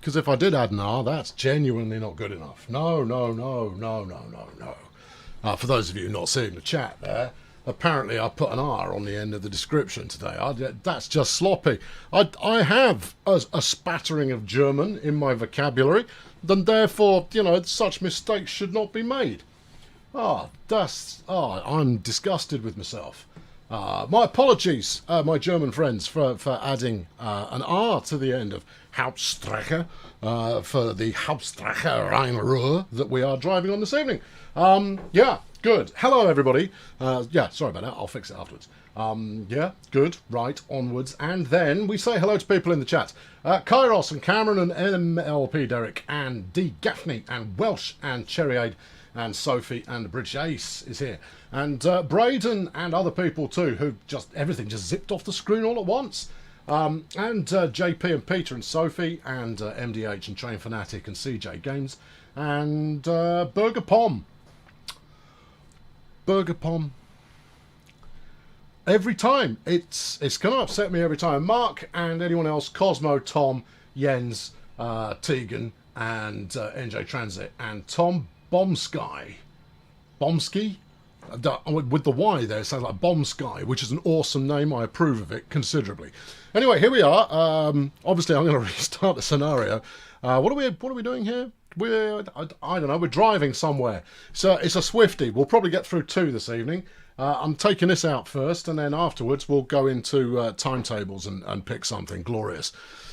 Because if I did add an R, that's genuinely not good enough. No, no, no, no, no, no, no. For those of you not seeing the chat there, apparently I put an R on the end of the description today. That's just sloppy. I have a spattering of German in my vocabulary, then therefore, such mistakes should not be made. I'm disgusted with myself. My apologies, my German friends, for adding an R to the end of Hauptstrecke for the Hauptstrecke Rhein-Ruhr that we are driving on this evening. Good. Hello, everybody. Sorry about that. I'll fix it afterwards. Good. Right, onwards. And then we say hello to people in the chat. Kairos and Cameron and MLP Derek and D. Gaffney and Welsh and Cherryade and Sophie and British Ace is here. And Braden and other people too, who everything just zipped off the screen all at once. And JP and Peter and Sophie and MDH and Train Fanatic and CJ Games and Burger Pom. Burger Pom. Every time. It's going to upset me every time. Mark and anyone else, Cosmo, Tom, Jens, Tegan and NJ Transit and Tom Bombsky. Bombsky? With the Y there, it sounds like Bombsky, which is an awesome name. I approve of it considerably. Anyway, here we are. Obviously, I'm going to restart the scenario. What are we doing here? I don't know. We're driving somewhere. So it's a Swifty. We'll probably get through 2 this evening. I'm taking this out first, and then afterwards we'll go into timetables and pick something glorious.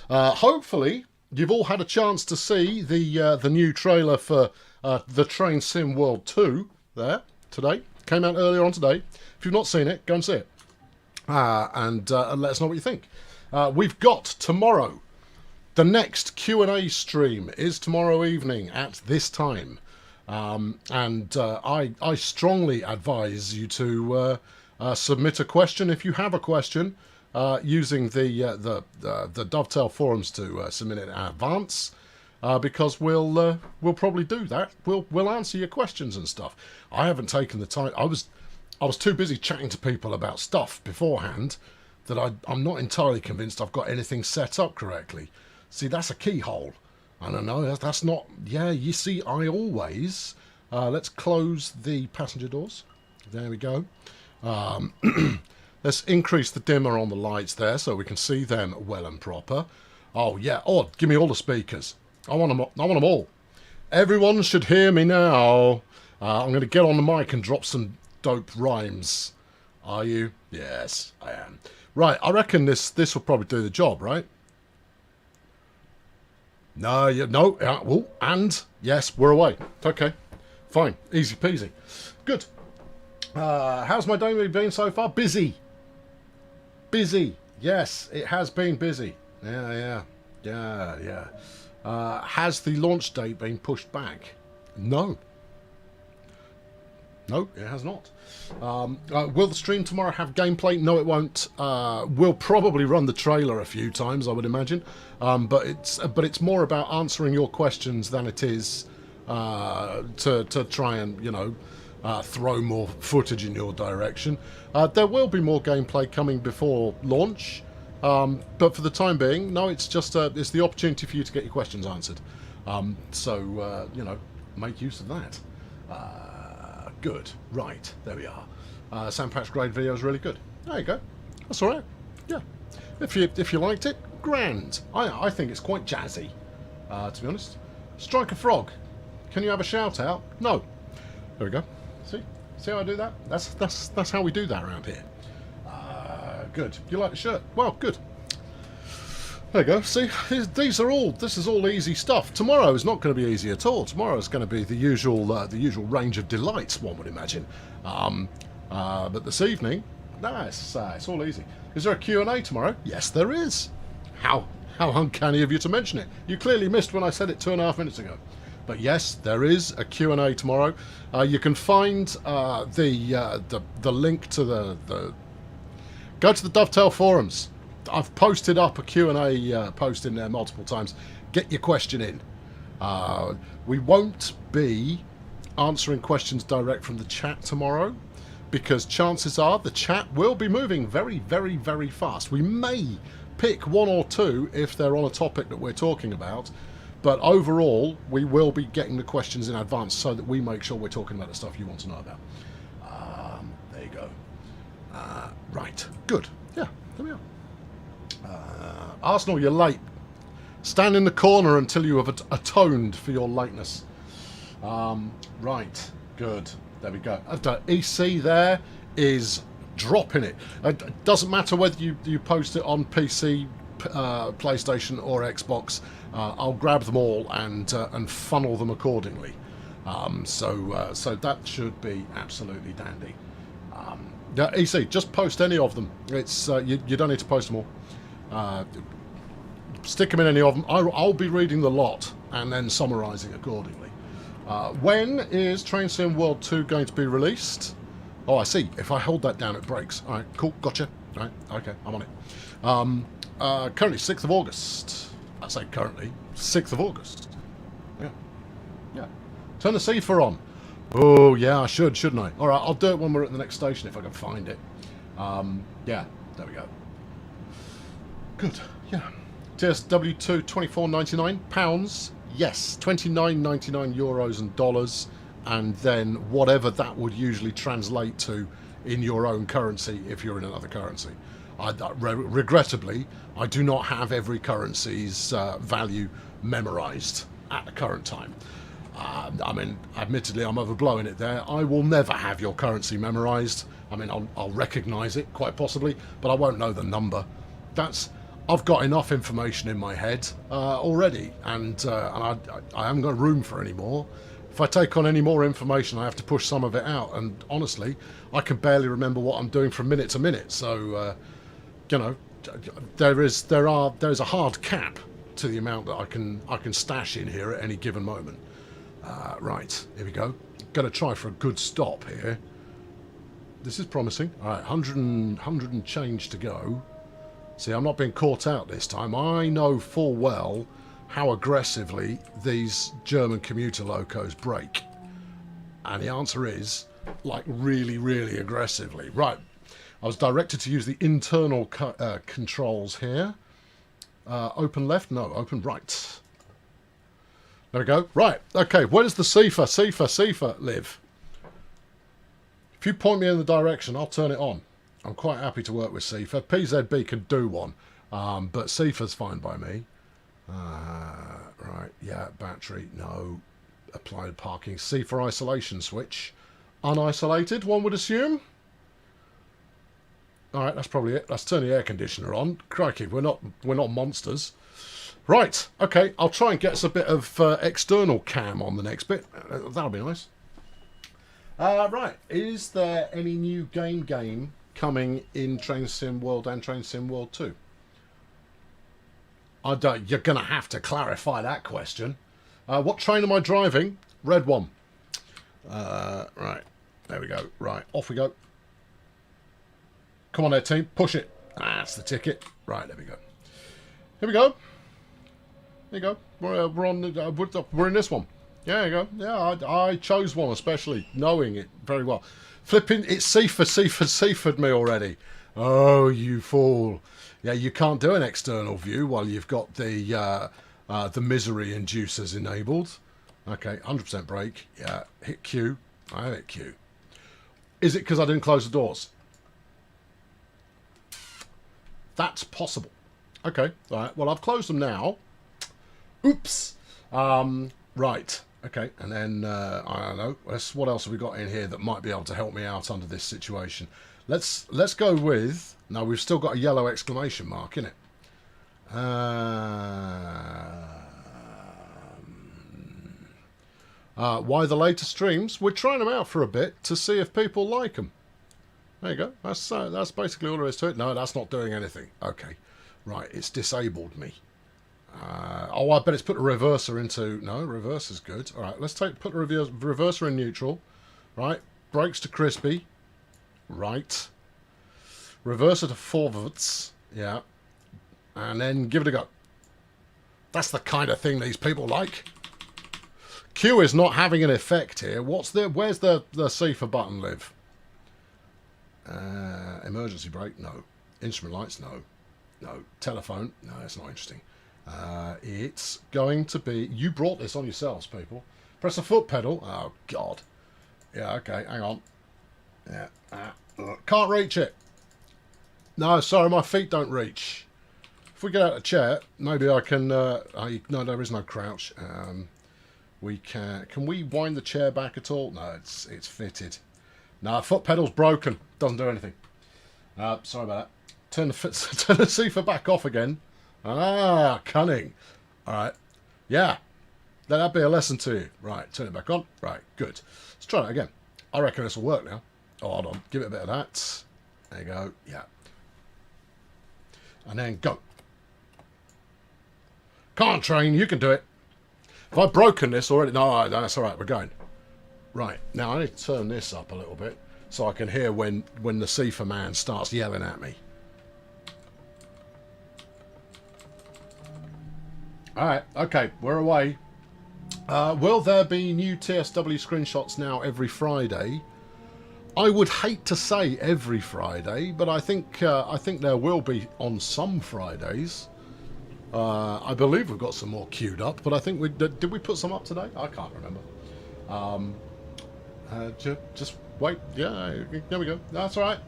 Hopefully, you've all had a chance to see the new trailer for the Train Sim World 2 there today. Came out earlier on today. If you've not seen it, go and see it. And let us know what you think. We've got tomorrow. The next Q&A stream is tomorrow evening at this time. I strongly advise you to submit a question if you have a question, using the Dovetail forums to submit it in advance. Because we'll probably do that. We'll answer your questions and stuff. I haven't taken the time. I was too busy chatting to people about stuff beforehand that I'm not entirely convinced I've got anything set up correctly. See, that's a keyhole. I don't know. That's not. Yeah, you see, I always. Let's close the passenger doors. There we go. Let's increase the dimmer on the lights there so we can see them well and proper. Oh yeah. Oh, give me all the speakers. I want them all. Everyone should hear me now. I'm going to get on the mic and drop some dope rhymes. Are you? Yes, I am. Right, I reckon this will probably do the job, right? And yes, we're away. Okay, fine, easy peasy. Good. How's my day been so far? Busy. Yes, it has been busy. Yeah. Has the launch date been pushed back? No, it has not. Will the stream tomorrow have gameplay? No, it won't. We'll probably run the trailer a few times, I would imagine. But it's more about answering your questions than it is to try and throw more footage in your direction. There will be more gameplay coming before launch. But for the time being, no, it's just it's the opportunity for you to get your questions answered. Make use of that. Good. Right, there we are. Sandpatch grade video is really good. There you go. That's all right. Yeah. If you liked it, grand. I think it's quite jazzy, to be honest. Strike a frog. Can you have a shout out? No. There we go. See how I do that? That's how we do that around here. Good. You like the shirt? Well, good. There you go. See, this is all easy stuff. Tomorrow is not going to be easy at all. Tomorrow is going to be the usual range of delights, one would imagine. But this evening, it's all easy. Is there a Q&A tomorrow? Yes, there is. How uncanny of you to mention it. You clearly missed when I said it 2.5 minutes ago. But yes, there is a Q&A tomorrow. You can find the link to the go to the Dovetail forums. I've posted up a Q&A post in there multiple times. Get your question in. We won't be answering questions direct from the chat tomorrow because chances are the chat will be moving very, very, very fast. We may pick one or two if they're on a topic that we're talking about, But overall, we will be getting the questions in advance so that we make sure we're talking about the stuff you want to know about. There you go. Right, good. Yeah, there we are. Arsenal, you're late. Stand in the corner until you have atoned for your lateness. Right, good. There we go. EC there is dropping it. It doesn't matter whether you post it on PC, PlayStation or Xbox. I'll grab them all and funnel them accordingly. So that should be absolutely dandy. Yeah, EC, just post any of them. It's you don't need to post them all. Stick them in any of them. I'll be reading the lot and then summarising accordingly. When is Train Sim World 2 going to be released? Oh, I see. If I hold that down, it breaks. All right, cool, gotcha. All right, okay, I'm on it. Currently, 6th of August. I say currently, 6th of August. Yeah. Yeah. Turn the CFA on. Oh, yeah, I should, shouldn't I? All right, I'll do it when we're at the next station if I can find it. Yeah, there we go. Good, yeah. TSW2, £24.99. Yes, €29.99 euros and dollars. And then whatever that would usually translate to in your own currency if you're in another currency. Regrettably, I do not have every currency's value memorised at the current time. I mean, admittedly, I'm overblowing it there. I will never have your currency memorised. I mean, I'll recognise it, quite possibly, but I won't know the number. I've got enough information in my head already, and I haven't got room for any more. If I take on any more information, I have to push some of it out, and honestly, I can barely remember what I'm doing from minute to minute. So, you know, there is a hard cap to the amount that I can stash in here at any given moment. Right, here we go. Going to try for a good stop here. This is promising. All right, 100 and change to go. See, I'm not being caught out this time. I know full well how aggressively these German commuter locos brake. And the answer is, like, really, really aggressively. Right, I was directed to use the internal controls here. Open left? No, open right. There we go. Right, okay, where does the CFA live? If you point me in the direction, I'll turn it on. I'm quite happy to work with CFA. PZB can do one, but CFA's fine by me. Right, yeah, battery, no. Applied parking. CFA isolation switch. Unisolated, one would assume. Alright, that's probably it. Let's turn the air conditioner on. Crikey, we're not monsters. Right, okay, I'll try and get us a bit of external cam on the next bit. That'll be nice. Right, is there any new game coming in Train Sim World and Train Sim World 2? You're going to have to clarify that question. What train am I driving? Red one. Right, there we go. Right, off we go. Come on there, team. Push it. That's the ticket. Right, there we go. Here we go. There you go. We're in this one. Yeah, there you go. Yeah, I chose one especially, knowing it very well. Flipping, it's CFA'd me already. Oh, you fool. Yeah, you can't do an external view while you've got the misery inducers enabled. Okay, 100% brake. Yeah, hit Q. I hit Q. Is it because I didn't close the doors? That's possible. Okay, all right. Well, I've closed them now. Oops. Right. Okay, and then I don't know. What else have we got in here that might be able to help me out under this situation? Let's go with. No, we've still got a yellow exclamation mark in it. Why the later streams? We're trying them out for a bit to see if people like them. There you go. That's basically all there is to it. No, that's not doing anything. Okay, right. It's disabled me. Oh, I bet it's put the reverser into... No, reverse is good. All right, let's put the reverser in neutral. Right, brakes to crispy. Right. Reverser to forwards. Yeah. And then give it a go. That's the kind of thing these people like. Q is not having an effect here. Where's the CFA button live? Emergency brake? No. Instrument lights? No. No. Telephone? No, that's not interesting. It's going to be... You brought this on yourselves, people. Press the foot pedal. Oh, God. Yeah, okay, hang on. Yeah. Can't reach it. No, sorry, my feet don't reach. If we get out of the chair, maybe I can... no, there is no crouch. We can we wind the chair back at all? No, it's fitted. No, foot pedal's broken. Doesn't do anything. Sorry about that. Turn the seefer back off again. Ah, cunning. All right. Yeah. Let that be a lesson to you. Right, turn it back on. Right, good. Let's try that again. I reckon this will work now. Oh, hold on. Give it a bit of that. There you go. Yeah. And then go. Come on, train. You can do it. Have I broken this already? No, that's all right. We're going. Right. Now, I need to turn this up a little bit so I can hear when the seefer man starts yelling at me. All right. Okay. We're away. Will there be new TSW screenshots now every Friday? I would hate to say every Friday, but I think there will be on some Fridays. I believe we've got some more queued up, but I think did we put some up today? I can't remember. Just wait. Yeah, there we go. That's all right.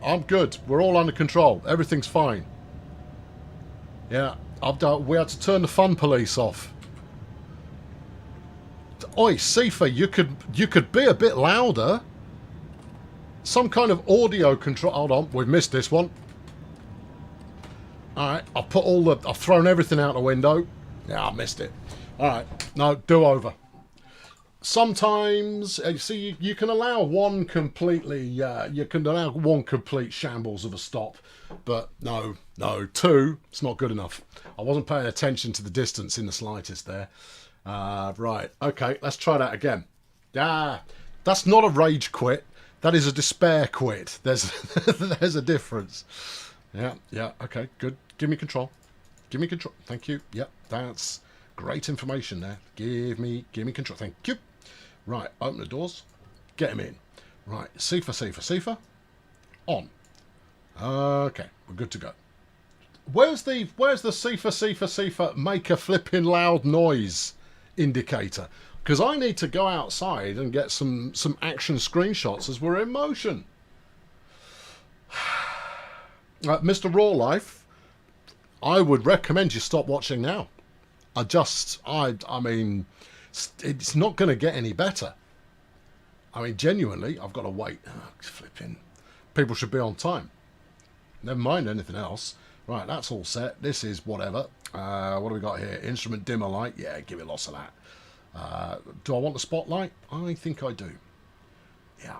I'm good. We're all under control. Everything's fine. Yeah, we had to turn the fun police off. Oi, Sifa, you could be a bit louder. Some kind of audio control. Hold on, we've missed this one. All right, I've thrown everything out the window. Yeah, I missed it. All right, no, do over. Sometimes, you see, you can allow one completely. You can allow one complete shambles of a stop, but no, two. It's not good enough. I wasn't paying attention to the distance in the slightest there. Right, okay, let's try that again. That's not a rage quit. That is a despair quit. There's a difference. Yeah, okay, good. Give me control. Give me control. Thank you. Yep, that's great information there. Give me control. Thank you. Right, open the doors. Get him in. Right, Sifa. On. Okay, we're good to go. Where's the Sifa make a flipping loud noise indicator? Because I need to go outside and get some action screenshots as we're in motion. Mr. Raw Life, I would recommend you stop watching now. I mean, it's not going to get any better. I mean, genuinely, I've got to wait. Oh, flipping. People should be on time. Never mind anything else. Right, that's all set. This is whatever. What do we got here? Instrument dimmer light. Yeah, give it lots of that. Do I want the spotlight? I think I do. Yeah.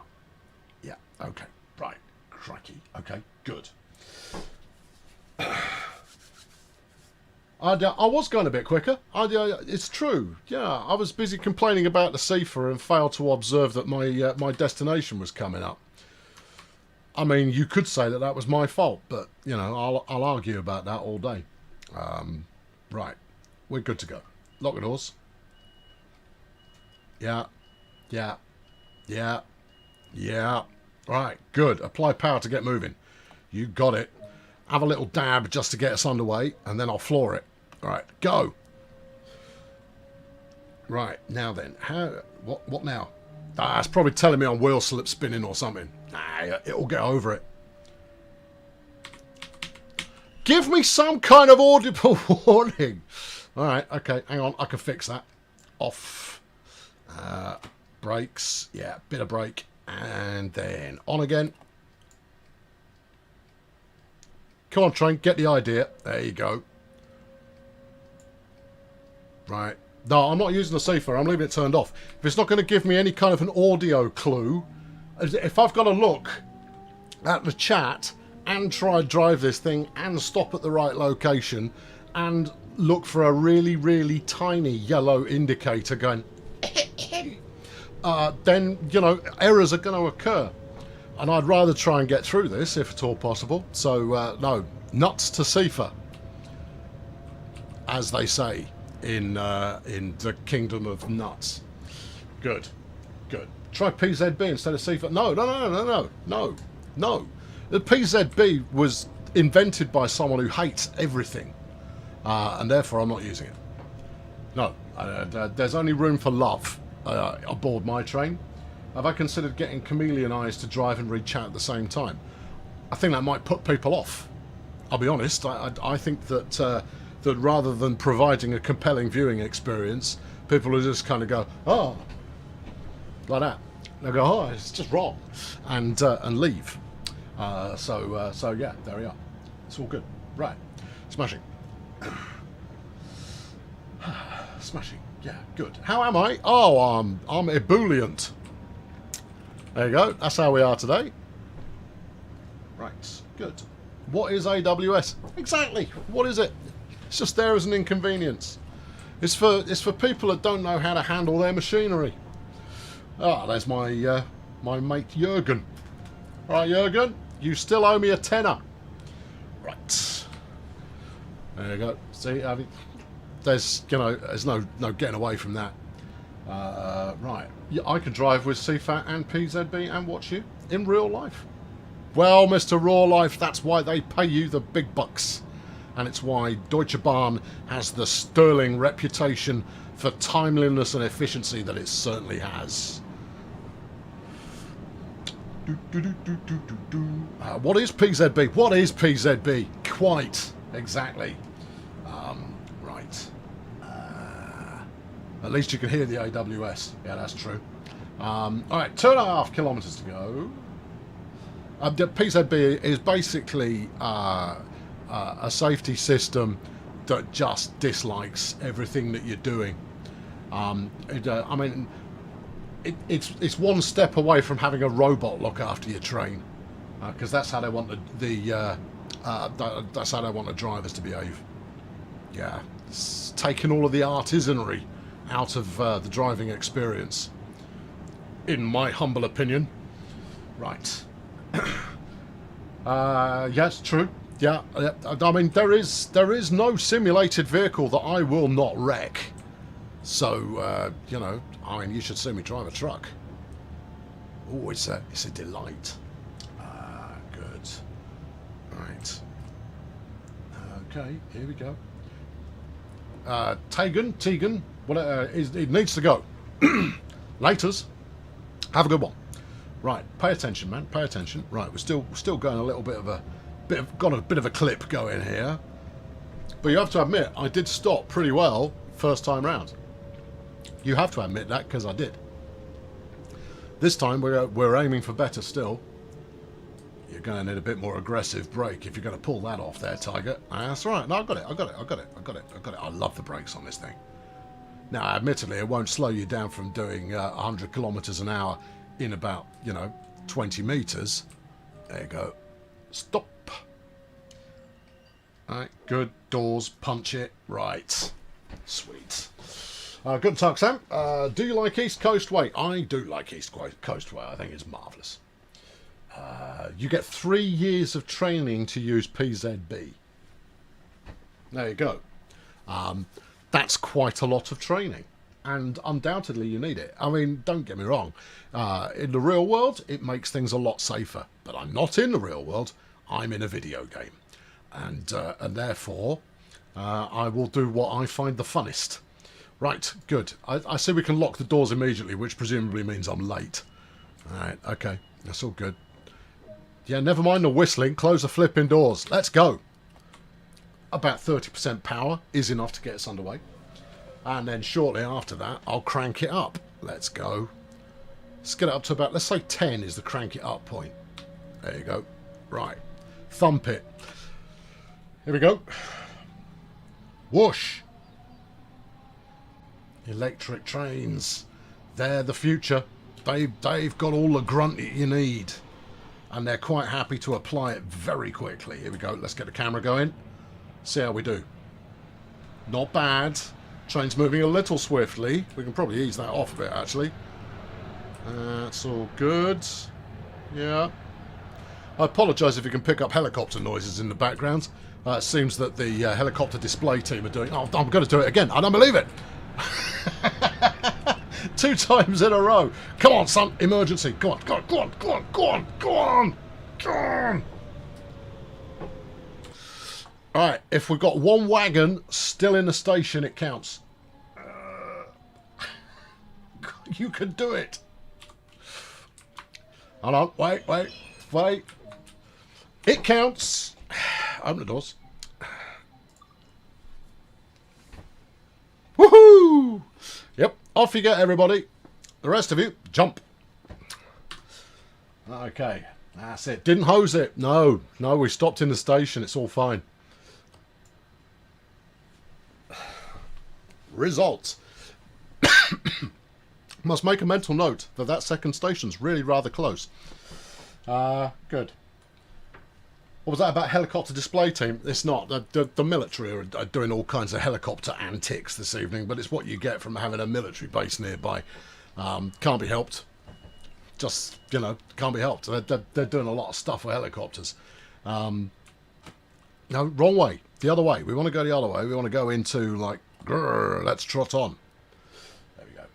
Okay. Right. Crikey. Okay. Good. I was going a bit quicker. It's true. Yeah, I was busy complaining about the Sifa and failed to observe that my destination was coming up. I mean, you could say that was my fault, but you know, I'll argue about that all day. Right, we're good to go. Lock the doors. Yeah. Right, good. Apply power to get moving. You got it. Have a little dab just to get us underway, and then I'll floor it. All right, go. Right, now then. What now? It's probably telling me I'm wheel slip spinning or something. It'll get over it. Give me some kind of audible warning. All right, okay, hang on. I can fix that. Off. Brakes. Yeah, bit of brake. And then on again. Come on, train, get the idea. There you go. Right. No, I'm not using the Sifa. I'm leaving it turned off. If it's not going to give me any kind of an audio clue, if I've got to look at the chat and try to drive this thing and stop at the right location and look for a really, really tiny yellow indicator going, then, you know, errors are going to occur. And I'd rather try and get through this, if at all possible. So, no, nuts to Sifa, as they say in the kingdom of nuts. Good. Try PZB instead of Sifa. No. The PZB was invented by someone who hates everything. and therefore I'm not using it. No, there's only room for love aboard my train. Have I considered getting Chameleon Eyes to drive and read chat at the same time? I think that might put people off. I'll be honest. I think that that rather than providing a compelling viewing experience, people will just kind of go, oh, like that. They'll go, oh, it's just wrong, and leave. So yeah, there we are. It's all good. Right, smashing. Smashing. Yeah, good. How am I? Oh, I'm ebullient. There you go. That's how we are today. Right, good. What is AWS? Exactly. What is it? It's just there as an inconvenience. It's for people that don't know how to handle their machinery. Ah, there's my my mate Jürgen. All right, Jürgen, you still owe me a tenner. Right. There you go. See, there's there's no getting away from that. Right. Yeah, I can drive with CFAT and PZB and watch you in real life. Well, Mr. Raw Life, that's why they pay you the big bucks. And it's why Deutsche Bahn has the sterling reputation for timeliness and efficiency that it certainly has. What is PZB? What is PZB? Quite exactly. Right. At least you can hear the AWS. Yeah, that's true. Alright, 2.5 kilometres to go. The PZB is basically a safety system that just dislikes everything that you're doing. I mean, it's one step away from having a robot look after your train, because that's how they want that's how they want the drivers to behave. Yeah, it's taking all of the artisanry out of the driving experience, in my humble opinion. Right. Yes, true. Yeah, I mean, there is no simulated vehicle that I will not wreck. So, I mean, you should see me drive a truck. Oh, it's a delight. Good. Right. Okay, here we go. Tegan, it needs to go. Laters. Have a good one. Right, pay attention, man. Pay attention. Right, we're still going a little bit of got a bit of a clip going here. But you have to admit, I did stop pretty well first time round. You have to admit that, because I did. This time we're aiming for better still. You're going to need a bit more aggressive brake if you're going to pull that off there, Tiger. That's right. No, I got it. I love the brakes on this thing. Now, admittedly, it won't slow you down from doing 100 kilometers an hour in about, 20 meters. There you go. Stop. Alright, good. Doors, punch it. Right. Sweet. Good talk, Sam. Do you like East Coast Way? I do like East Coast Way. I think it's marvellous. You get 3 years of training to use PZB. There you go. That's quite a lot of training. And undoubtedly you need it. I mean, don't get me wrong. In the real world, it makes things a lot safer. But I'm not in the real world. I'm in a video game. And therefore, I will do what I find the funnest. Right, good. I see we can lock the doors immediately, which presumably means I'm late. Alright, okay. That's all good. Yeah, never mind the whistling. Close the flipping doors. Let's go. About 30% power is enough to get us underway. And then shortly after that, I'll crank it up. Let's go. Let's get it up to about, let's say 10 is the crank it up point. There you go. Right. Thump it. Here we go. Whoosh. Electric trains. They're the future. They've got all the grunt that you need. And they're quite happy to apply it very quickly. Here we go. Let's get the camera going. See how we do. Not bad. Train's moving a little swiftly. We can probably ease that off a bit, actually. That's all good. Yeah. I apologise if you can pick up helicopter noises in the background. It seems that the helicopter display team are doing... Oh, I'm going to do it again. I don't believe it. 2 times in a row. Come on, son. Emergency. Go on, go on, go on, go on, go on, go on, go on. Alright, if we've got one wagon still in the station, it counts. You can do it. Hold on, wait. It counts. Open the doors. Woohoo! Yep, off you get, everybody. The rest of you, jump. Okay, that's it. Didn't hose it. No, we stopped in the station. It's all fine. Results. Must make a mental note that that second station's really rather close. Good. What was that about helicopter display team? It's not. The military are doing all kinds of helicopter antics this evening, but it's what you get from having a military base nearby. Can't be helped. Just, can't be helped. They're doing a lot of stuff with helicopters. No, wrong way. The other way. We want to go the other way. We want to go into, like, grrr, let's trot on. There we go.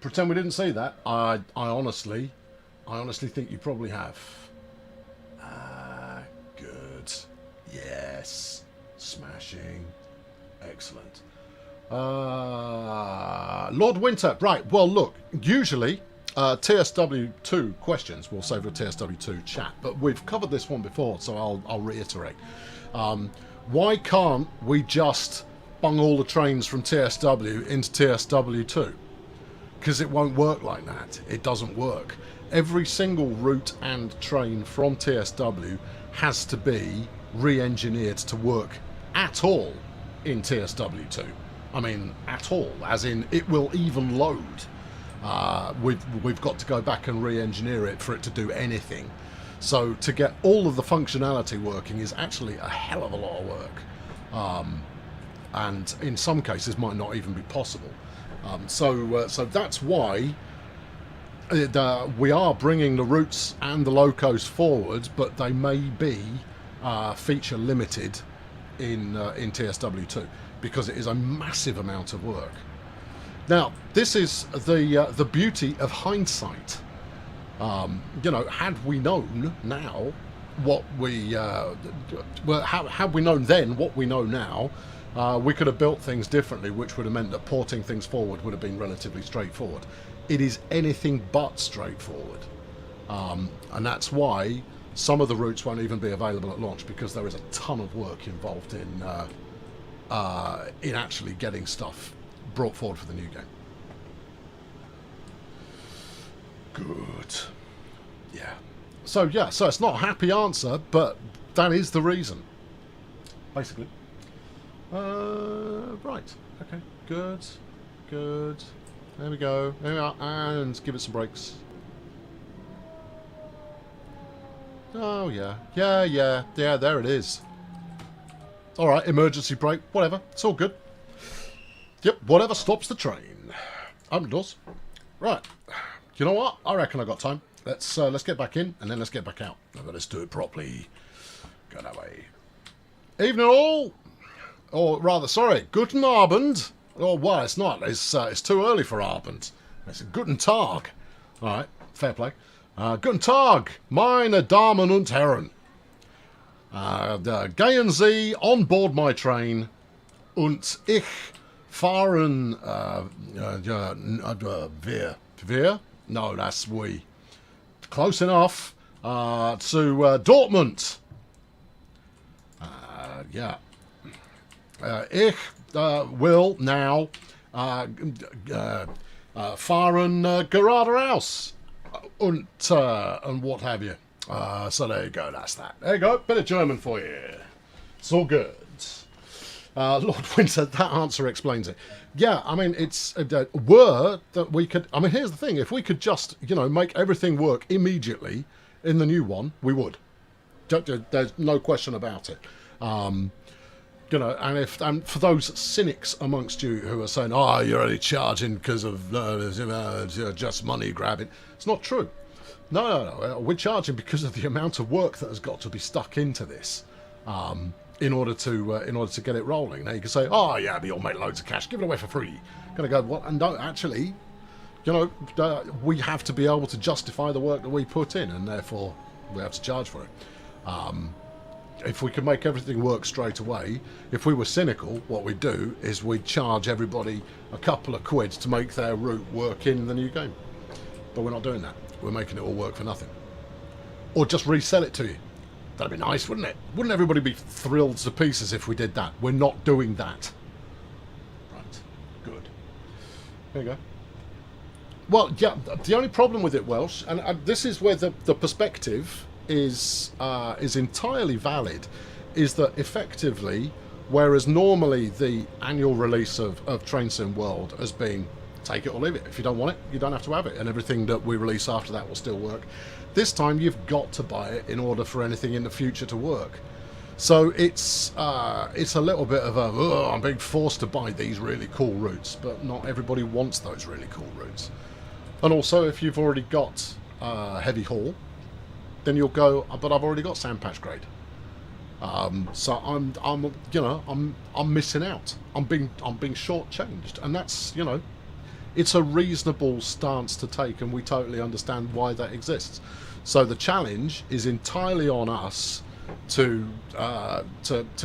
Pretend we didn't see that. I honestly think you probably have. Good. Yes. Smashing. Excellent. Lord Winter. Right. Well, look. Usually, TSW2 questions we'll save for TSW2 chat, but we've covered this one before, so I'll reiterate. Why can't we just bung all the trains from TSW into TSW2? Because it won't work like that. It doesn't work. Every single route and train from TSW has to be re-engineered to work at all in TSW2. I mean, at all, as in it will even load. We've got to go back and re-engineer it for it to do anything. So to get all of the functionality working is actually a hell of a lot of work. And in some cases might not even be possible. So that's why we are bringing the routes and the locos forward, but they may be feature limited in TSW2 because it is a massive amount of work. Now, this is the beauty of hindsight. Had we known now what we had we known then what we know now, we could have built things differently, which would have meant that porting things forward would have been relatively straightforward. It is anything but straightforward, and that's why some of the routes won't even be available at launch, because there is a ton of work involved in actually getting stuff brought forward for the new game. Good. Yeah. So it's not a happy answer, but that is the reason, basically. Right. Okay. Good. There we go. There we are. And give it some brakes. Oh, yeah. Yeah, there it is. Alright, emergency brake. Whatever. It's all good. Yep, whatever stops the train. Open the doors. Right. You know what? I reckon I got time. Let's get back in, and then let's get back out. But let's do it properly. Go that way. Evening all! Or rather, sorry, guten Abend. Oh, well, it's not. It's too early for Abend. It's guten Tag. All right, fair play. Guten Tag, meine Damen und Herren. Gehen Sie on board my train, und ich fahren wir? No, that's we. Close enough. To Dortmund. Yeah. Ich will now fahren geradeaus and what have you. So there you go, that's that. There you go, bit of German for you. It's all good. Lord Winter, that answer explains it. Yeah, I mean, it's were that we could. I mean, here's the thing: if we could just, make everything work immediately in the new one, we would. There's no question about it. And for those cynics amongst you who are saying, "Oh, you're only charging because of just money grabbing," it's not true. No. We're charging because of the amount of work that has got to be stuck into this. In order to get it rolling. Now you can say, "Oh yeah, but you'll make loads of cash. Give it away for free." Gonna go, "What?" And no, actually, we have to be able to justify the work that we put in, and therefore we have to charge for it. if we could make everything work straight away, if we were cynical, what we'd do is we'd charge everybody a couple of quid to make their route work in the new game. But we're not doing that. We're making it all work for nothing. Or just resell it to you. That'd be nice, wouldn't it? Wouldn't everybody be thrilled to pieces if we did that? We're not doing that. Right. Good. There you go. Well, yeah, the only problem with it, Welsh, and this is where the perspective is entirely valid, is that effectively, whereas normally the annual release of Train Sim World has been take it or leave it. If you don't want it, you don't have to have it, and everything that we release after that will still work. This time you've got to buy it in order for anything in the future to work. So it's a little bit of a, oh, I'm being forced to buy these really cool routes, but not everybody wants those really cool routes. And also, if you've already got heavy haul, then you'll go, but I've already got sand patch grade. So I'm missing out. I'm being shortchanged, and that's, you know, it's a reasonable stance to take, and we totally understand why that exists. So the challenge is entirely on us to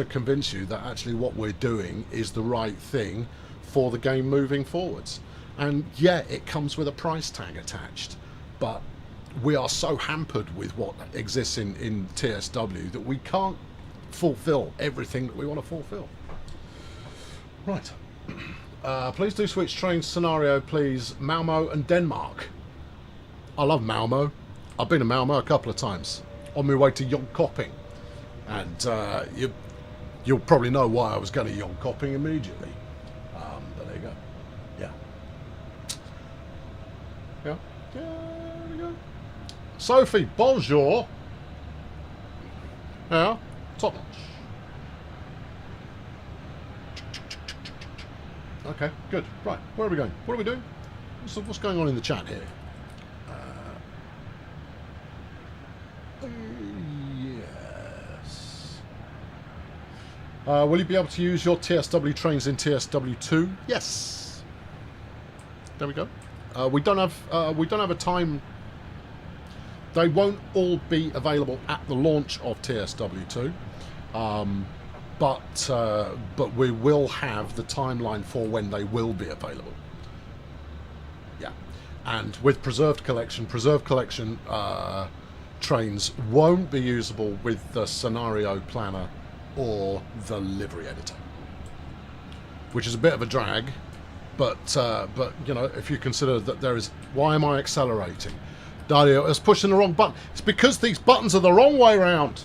convince you that actually what we're doing is the right thing for the game moving forwards. And yeah, it comes with a price tag attached, but we are so hampered with what exists in TSW that we can't fulfill everything that we want to fulfill. Right. Please do switch train scenario, please. Malmo and Denmark. I love Malmo. I've been to Malmo a couple of times on my way to Jönköping, and you'll probably know why I was going to Jönköping immediately. But there you go. Yeah. Yeah. Yeah. There we go. Sophie, bonjour. Yeah. Top notch. Okay, good. Right, where are we going? What are we doing? What's going on in the chat here? Yes. Will you be able to use your TSW trains in TSW2? Yes. There we go. We don't have a time. They won't all be available at the launch of TSW2. But we will have the timeline for when they will be available. Yeah, and with Preserved Collection trains won't be usable with the scenario planner or the livery editor, which is a bit of a drag. But you know, if you consider that there is, why am I accelerating? Dario is pushing the wrong button. It's because these buttons are the wrong way around.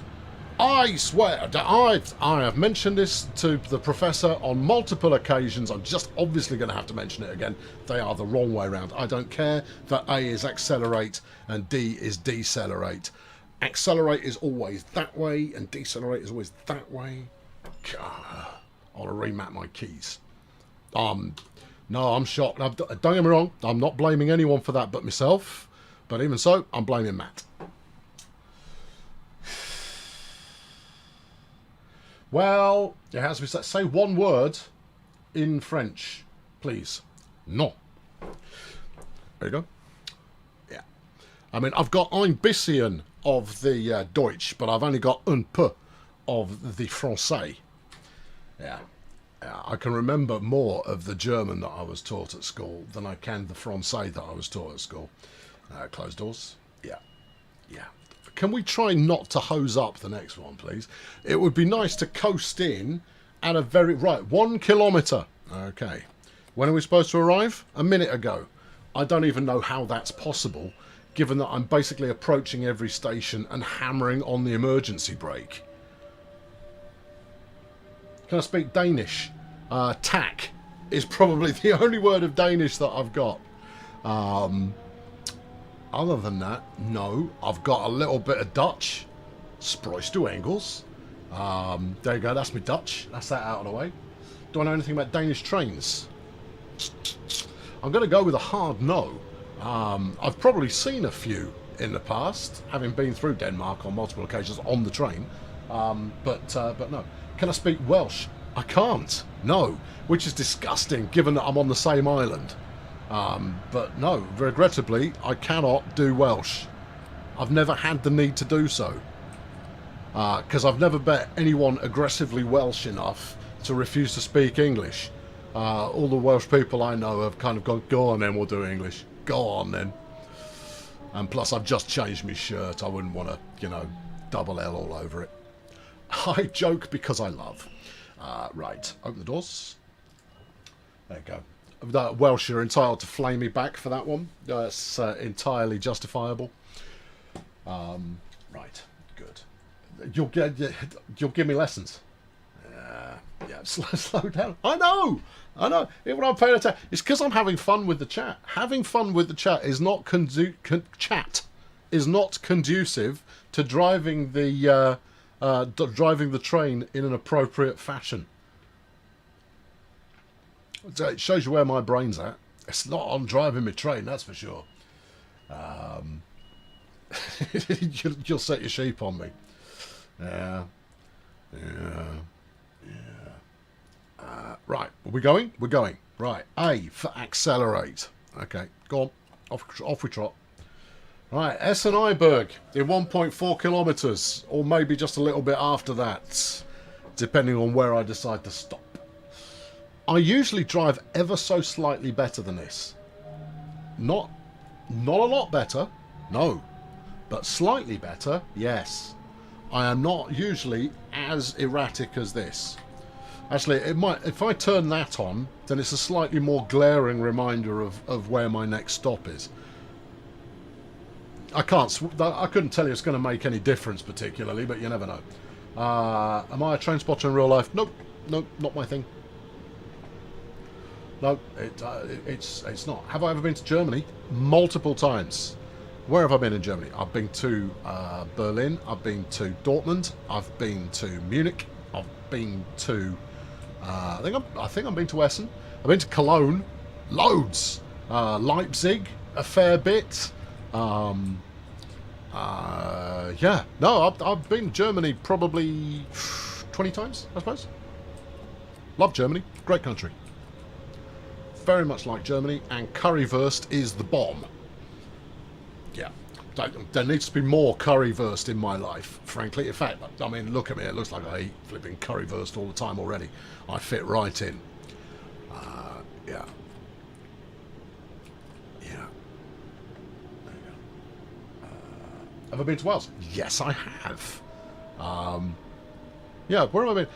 I swear, I have mentioned this to the professor on multiple occasions. I'm just obviously going to have to mention it again. They are the wrong way around. I don't care that A is accelerate and D is decelerate. Accelerate is always that way and decelerate is always that way. God, I want to remap my keys. No, I'm shocked. Don't get me wrong. I'm not blaming anyone for that but myself. But even so, I'm blaming Matt. Well, it has to be said. Say one word in French, please. Non. There you go. Yeah. I mean, I've got ein bisschen of the Deutsch, but I've only got un peu of the Francais. Yeah. I can remember more of the German that I was taught at school than I can the Francais that I was taught at school. Closed doors. Yeah. Yeah. Can we try not to hose up the next one, please? It would be nice to coast in at a very... Right, 1 kilometre. Okay. When are we supposed to arrive? A minute ago. I don't even know how that's possible, given that I'm basically approaching every station and hammering on the emergency brake. Can I speak Danish? Tak is probably the only word of Danish that I've got. Other than that, no. I've got a little bit of Dutch. Sproist to Engels. There you go, that's my Dutch. That's that out of the way. Do I know anything about Danish trains? I'm going to go with a hard no. I've probably seen a few in the past, having been through Denmark on multiple occasions on the train. But no. Can I speak Welsh? I can't. No. Which is disgusting, given that I'm on the same island. But no, regrettably, I cannot do Welsh. I've never had the need to do so. because I've never met anyone aggressively Welsh enough to refuse to speak English. All the Welsh people I know have kind of gone, go on then, we'll do English. Go on then. And plus, I've just changed my shirt. I wouldn't want to, you know, double L all over it. I joke because I love. Right, open the doors. There you go. The Welsh are entitled to flame me back for that one. It's entirely justifiable. Right, good. You'll give me lessons. Yeah, slow down. I know. Even when I'm paying attention, it's because I'm having fun with the chat. Having fun with the chat is not conducive to driving the train in an appropriate fashion. It shows you where my brain's at. It's not on driving my train, that's for sure. You'll set your sheep on me. Yeah. Right, are we going? We're going. Right, A for accelerate. Okay, go on. Off we trot. Right, Essen-Eiberg in 1.4 kilometres, or maybe just a little bit after that, depending on where I decide to stop. I usually drive ever so slightly better than this. Not a lot better, no, but slightly better, yes. I am not usually as erratic as this. Actually, it might. If I turn that on, then it's a slightly more glaring reminder of where my next stop is. I couldn't tell you it's going to make any difference particularly, but you never know. Am I a train spotter in real life? Nope, not my thing. No, it's not. Have I ever been to Germany? Multiple times. Where have I been in Germany? I've been to Berlin. I've been to Dortmund. I've been to Munich. I've been to. I think I've been to Essen. I've been to Cologne. Loads. Leipzig. A fair bit. Yeah. No, I've been to Germany probably 20 times, I suppose. Love Germany. Great country. Very much like Germany, and currywurst is the bomb. Yeah, there needs to be more currywurst in my life, frankly. In fact, I mean, look at me, it looks like I eat flipping currywurst all the time already. I fit right in. Yeah. There you go. Have I been to Wales? Yes, I have. Yeah, where have I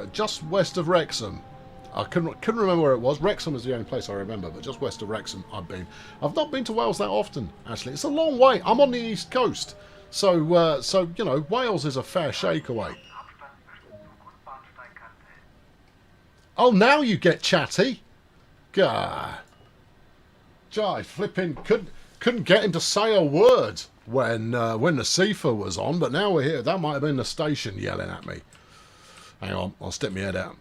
been? Just west of Wrexham. I couldn't remember where it was. Wrexham was the only place I remember, but just west of Wrexham I've been. I've not been to Wales that often, actually. It's a long way. I'm on the east coast, so you know, Wales is a fair shake away. Oh, now you get chatty. God, Jai flipping couldn't get him to say a word when the Sifa was on, but now we're here. That might have been the station yelling at me. Hang on, I'll stick my head out.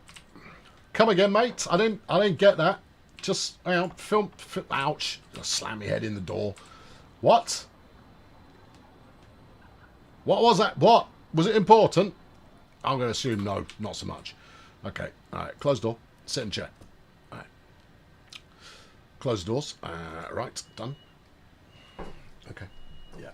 Come again, mate. I didn't get that. Just, hang on, film, ouch. Just slam my head in the door. What? What was that? What? Was it important? I'm going to assume no, not so much. Okay, alright, close door. Sit in chair. Alright. Close the doors. Right, done. Okay, yeah.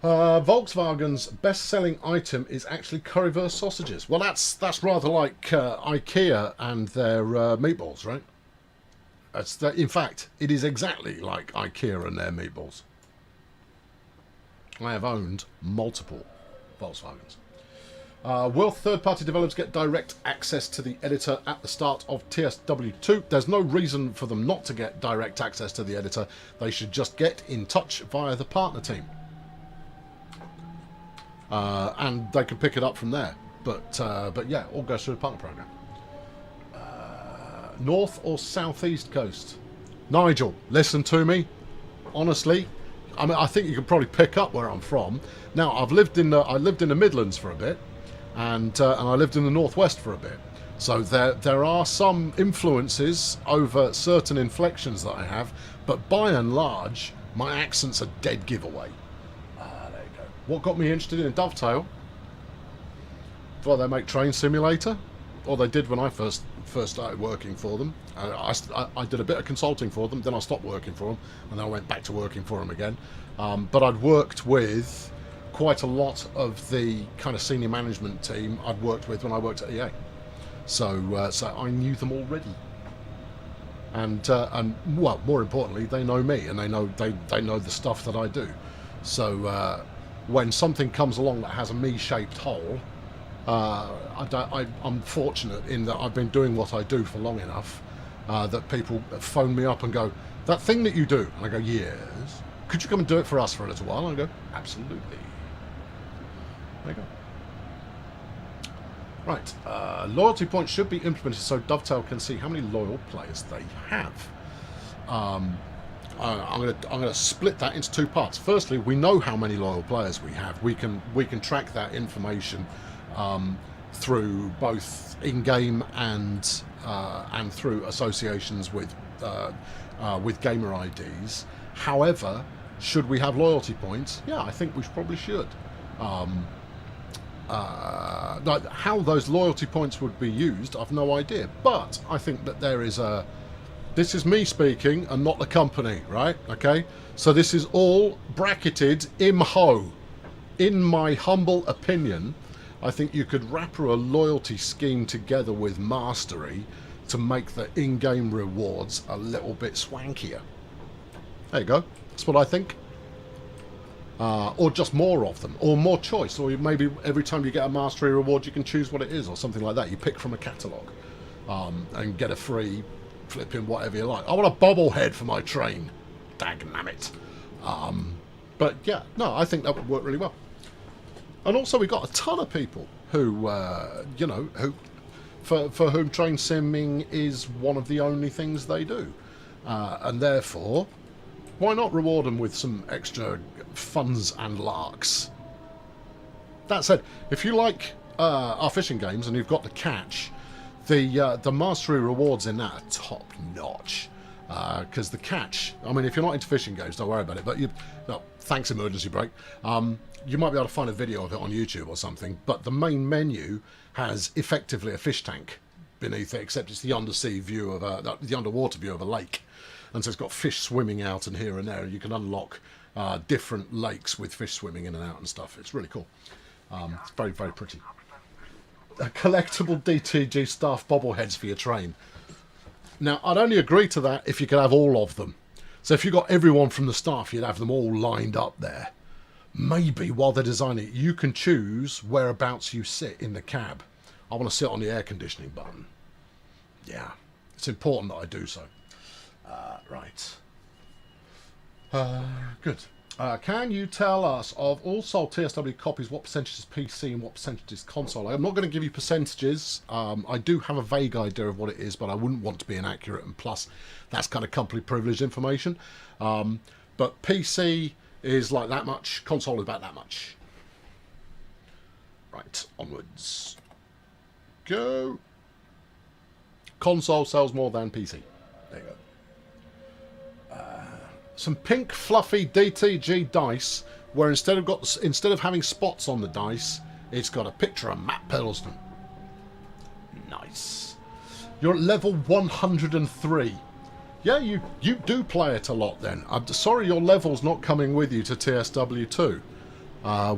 Volkswagen's best-selling item is actually currywurst sausages. Well, that's rather like IKEA and their meatballs, right? In fact, it is exactly like IKEA and their meatballs. I have owned multiple Volkswagens. Will third-party developers get direct access to the editor at the start of TSW2? There's no reason for them not to get direct access to the editor. They should just get in touch via the partner team. And they can pick it up from there. But yeah, all goes through the partner program. North or southeast coast? Nigel, listen to me. Honestly, I mean, I think you can probably pick up where I'm from. Now, I lived in the Midlands for a bit, and I lived in the Northwest for a bit. So there are some influences over certain inflections that I have, but by and large, my accent's a dead giveaway. There you go. What got me interested in Dovetail? Well, they make Train Simulator, or they did when I first first started working for them. I did a bit of consulting for them, then I stopped working for them, and then I went back to working for them again. But I'd worked with quite a lot of the kind of senior management team I'd worked with when I worked at EA. So I knew them already. And well, more importantly, they know me, and they know the stuff that I do. So when something comes along that has a me-shaped hole, I'm fortunate in that I've been doing what I do for long enough that people phone me up and go, "That thing that you do," and I go, "Yes. Could you come and do it for us for a little while?" And I go, "Absolutely." There you go. Right, loyalty points should be implemented so Dovetail can see how many loyal players they have. I'm going to split that into two parts. Firstly, we know how many loyal players we have. We can track that information through both in-game and through associations with gamer IDs. However, should we have loyalty points? Yeah, I think we probably should. How those loyalty points would be used, I've no idea. But I think that there is a... This is me speaking and not the company, right? Okay? So this is all bracketed imho. In my humble opinion, I think you could wrap a loyalty scheme together with mastery to make the in-game rewards a little bit swankier. There you go. That's what I think. Or just more of them, or more choice, or maybe every time you get a mastery reward you can choose what it is, or something like that. You pick from a catalogue and get a free flipping whatever you like. I want a bobblehead for my train. Dagnammit. But yeah, no, I think that would work really well. And also we've got a ton of people who, you know, for whom train simming is one of the only things they do. And therefore, why not reward them with some extra funds and larks? That said, if you like our fishing games and you've got the catch, the mastery rewards in that are top notch. Because the catch, I mean, if you're not into fishing games, don't worry about it. But thanks, emergency break. You might be able to find a video of it on YouTube or something. But the main menu has effectively a fish tank beneath it, except it's the undersea view of the underwater view of a lake. And so it's got fish swimming out and here and there. You can unlock different lakes with fish swimming in and out and stuff. It's really cool. It's very, very pretty. Collectible DTG staff bobbleheads for your train. Now, I'd only agree to that if you could have all of them. So if you got everyone from the staff, you'd have them all lined up there. Maybe while they're designing it, you can choose whereabouts you sit in the cab. I want to sit on the air conditioning button. Yeah, it's important that I do so. Right. Good. Can you tell us of all sold TSW copies, what percentage is PC and what percentage is console? I'm not going to give you percentages. I do have a vague idea of what it is, but I wouldn't want to be inaccurate, and plus that's kind of company privileged information. But PC is like that much, console is about that much. Right, onwards. Go. Console sells more than PC. There you go. Some pink fluffy DTG dice where instead of having spots on the dice, it's got a picture of Matt Pedalston. Nice. You're at level 103. Yeah, you do play it a lot then. I'm sorry your level's not coming with you to TSW2.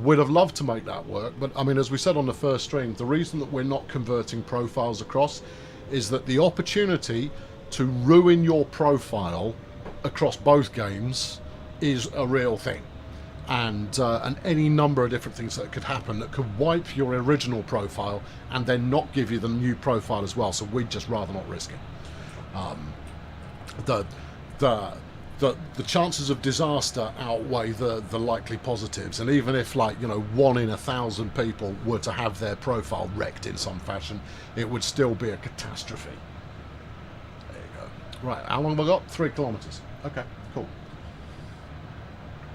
We'd have loved to make that work, but I mean, as we said on the first stream, the reason that we're not converting profiles across is that the opportunity to ruin your profile across both games is a real thing, and any number of different things that could happen that could wipe your original profile and then not give you the new profile as well. So we'd just rather not risk it. The chances of disaster outweigh the likely positives, and even if, like, you know, 1 in 1,000 people were to have their profile wrecked in some fashion, it would still be a catastrophe. There you go. Right, how long have I got? 3 kilometers. Okay, cool.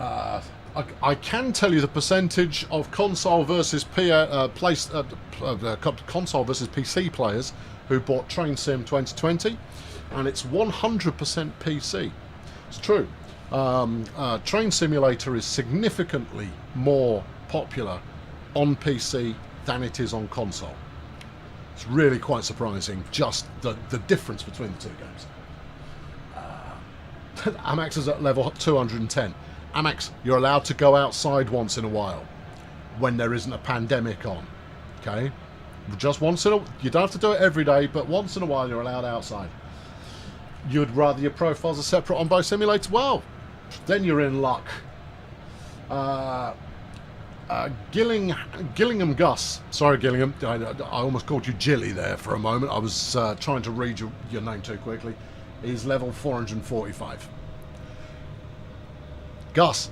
I can tell you the percentage of console versus console versus PC players who bought Train Sim 2020, and it's 100% PC. It's true. Train Simulator is significantly more popular on PC than it is on console. It's really quite surprising, just the difference between the two games. Amax is at level 210. Amax, you're allowed to go outside once in a while when there isn't a pandemic on. Okay? Just once in a... You don't have to do it every day, but once in a while you're allowed outside. You'd rather your profiles are separate on both simulators? Well, then you're in luck. Gillingham Gus. Sorry, Gillingham. I almost called you Jilly there for a moment. I was trying to read your name too quickly. He's level 445. Gus,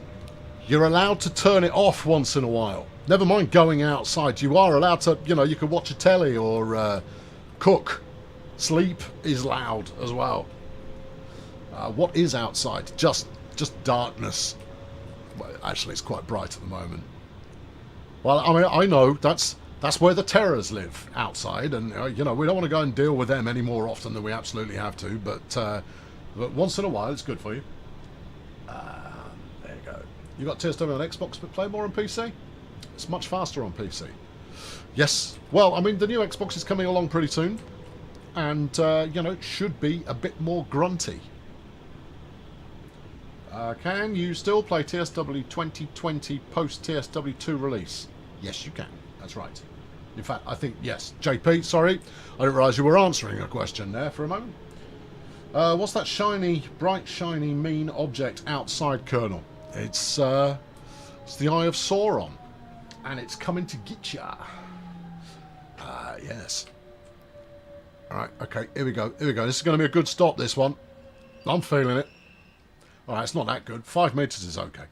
you're allowed to turn it off once in a while. Never mind going outside. You are allowed to, you could watch a telly or cook. Sleep is loud as well. What is outside? Just darkness. Well, actually, it's quite bright at the moment. Well, I mean, I know that's where the terrors live, outside, and we don't want to go and deal with them any more often than we absolutely have to. But once in a while, it's good for you. There you go. You got TSW on Xbox, but play more on PC. It's much faster on PC. Yes. Well, I mean, the new Xbox is coming along pretty soon, and it should be a bit more grunty. Can you still play TSW 2020 post TSW 2 release? Yes, you can. That's right. In fact, I think yes. JP, sorry, I didn't realise you were answering a question there for a moment. What's that bright, shiny, mean object outside, Colonel? It's the Eye of Sauron, and it's coming to get ya. Yes. All right. Okay. Here we go. Here we go. This is going to be a good stop. This one. I'm feeling it. All right. It's not that good. 5 meters is okay.